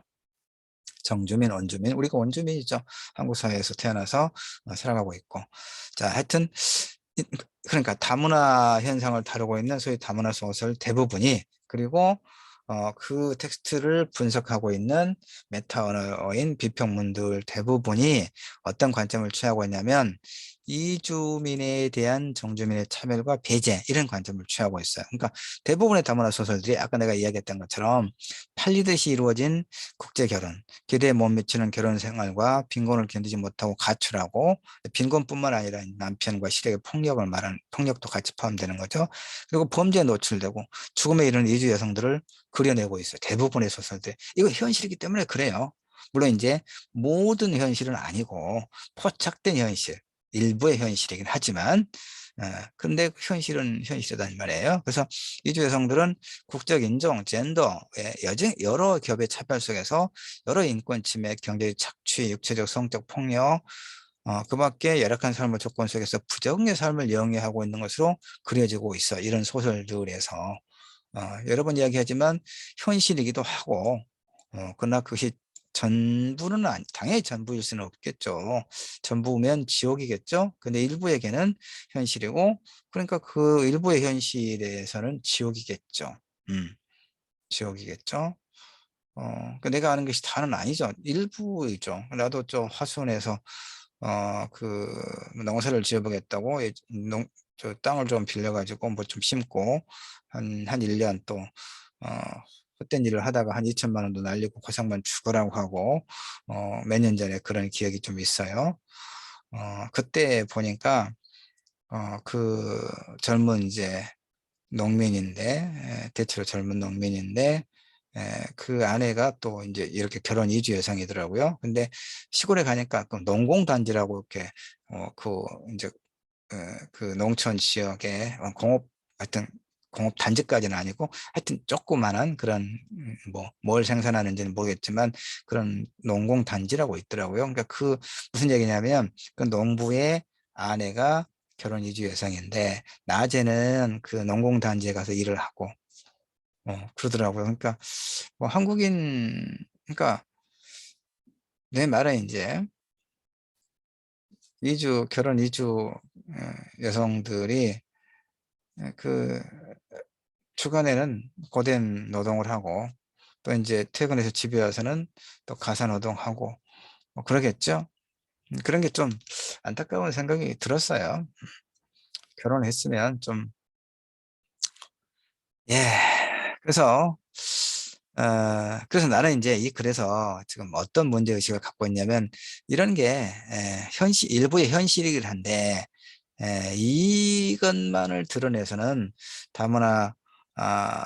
정주민, 원주민, 우리가 원주민이죠. 한국 사회에서 태어나서 살아가고 있고. 자, 하여튼 그러니까 다문화 현상을 다루고 있는 소위 다문화 소설 대부분이, 그리고 그 텍스트를 분석하고 있는 메타 언어인 비평문들 대부분이 어떤 관점을 취하고 있냐면 이주민에 대한 정주민의 차별과 배제 이런 관점을 취하고 있어요. 그러니까 대부분의 다문화 소설들이 아까 내가 이야기했던 것처럼 팔리듯이 이루어진 국제 결혼, 기대에 못 미치는 결혼 생활과 빈곤을 견디지 못하고 가출하고, 빈곤뿐만 아니라 남편과 시댁의 폭력을 말하는 폭력도 같이 포함되는 거죠. 그리고 범죄에 노출되고 죽음에 이르는 이주 여성들을 그려내고 있어요. 대부분의 소설들. 이거 현실이기 때문에 그래요. 물론 이제 모든 현실은 아니고 포착된 현실, 일부의 현실이긴 하지만, 근데 현실은 현실이란 말이에요. 그래서 이주 여성들은 국적 인종, 젠더의 여러 겹의 차별 속에서 여러 인권 침해, 경제적 착취, 육체적 성적 폭력, 그 밖에 열악한 삶의 조건 속에서 부정의 삶을 영위하고 있는 것으로 그려지고 있어. 이런 소설들에서. 여러 번 이야기하지만 현실이기도 하고, 그러나 그것이 전부는 당연히 전부일 수는 없겠죠. 전부면 지옥이겠죠. 근데 일부에게는 현실이고, 그러니까 그 일부의 현실에서는 지옥이겠죠. 지옥이겠죠. 내가 아는 것이 다는 아니죠. 일부이죠. 나도 좀 화순에서 그 농사를 지어보겠다고 저 땅을 좀 빌려가지고 뭐 좀 심고 한 1년 또 헛된 일을 하다가 한 2천만 원도 날리고 고상만 죽으라고 하고 몇 년 전에 그런 기억이 좀 있어요. 그때 보니까 그 젊은 이제 농민인데 대체로 젊은 농민인데 그 아내가 또 이제 이렇게 결혼 이주 여성이더라고요. 근데 시골에 가니까 그 농공단지라고 이렇게 이제 그 농촌 지역에 하여튼 공업 단지까지는 아니고 하여튼 조그만한 그런 뭐 뭘 생산하는지는 모르겠지만 그런 농공단지라고 있더라고요. 그러니까 무슨 얘기냐면 그 농부의 아내가 결혼 이주 여성인데 낮에는 그 농공단지에 가서 일을 하고 그러더라고요. 그러니까 뭐 그러니까 내 말은 이제 결혼 이주 여성들이 그 주간에는 고된 노동을 하고 또 이제 퇴근해서 집에 와서는 또 가사 노동하고 뭐 그러겠죠. 그런 게 좀 안타까운 생각이 들었어요. 결혼했으면 좀, 예. 그래서 그래서 나는 이제 그래서 지금 어떤 문제의식을 갖고 있냐면 이런 게 일부의 현실이긴 한데 이것만을 드러내서는 다문화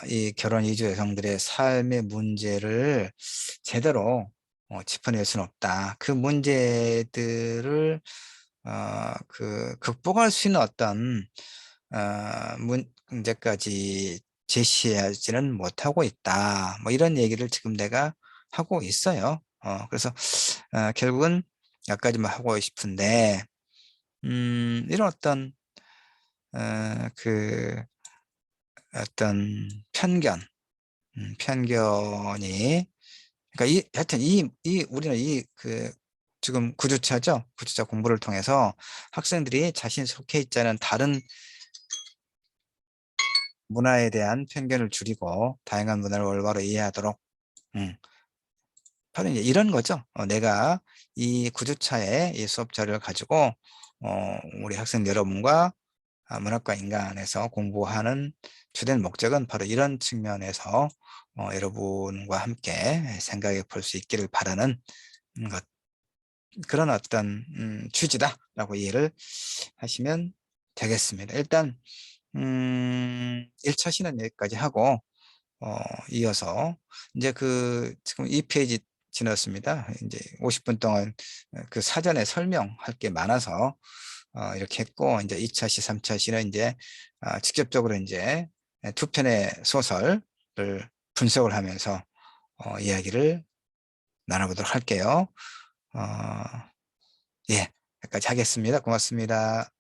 이 결혼 이주 여성들의 삶의 문제를 제대로 짚어낼 수는 없다. 그 문제들을 극복할 수 있는 어떤 문제까지 제시하지는 못하고 있다. 뭐 이런 얘기를 지금 내가 하고 있어요. 그래서 결국은 여기까지만 하고 싶은데 이런 그 어떤 편견이, 그러니까 하여튼 우리는 지금 구주차죠. 구주차 공부를 통해서 학생들이 자신이 속해 있지 않은 다른 문화에 대한 편견을 줄이고 다양한 문화를 올바로 이해하도록, 음, 바로 이제 이런 거죠. 내가 이 구주차의 이 수업 자료를 가지고 우리 학생 여러분과 문학과 인간에서 공부하는 주된 목적은 바로 이런 측면에서 여러분과 함께 생각해 볼 수 있기를 바라는 것, 그런 어떤 취지다라고 이해를 하시면 되겠습니다. 일단 1차 시는 여기까지 하고 이어서 이제 지금 2페이지 지났습니다. 이제 50분 동안 그 사전에 설명할 게 많아서 이렇게 했고, 이제 2차 시, 3차 시는 이제 직접적으로 이제 두 편의 소설을 분석을 하면서 이야기를 나눠보도록 할게요. 어, 예, 여기까지 하겠습니다. 고맙습니다.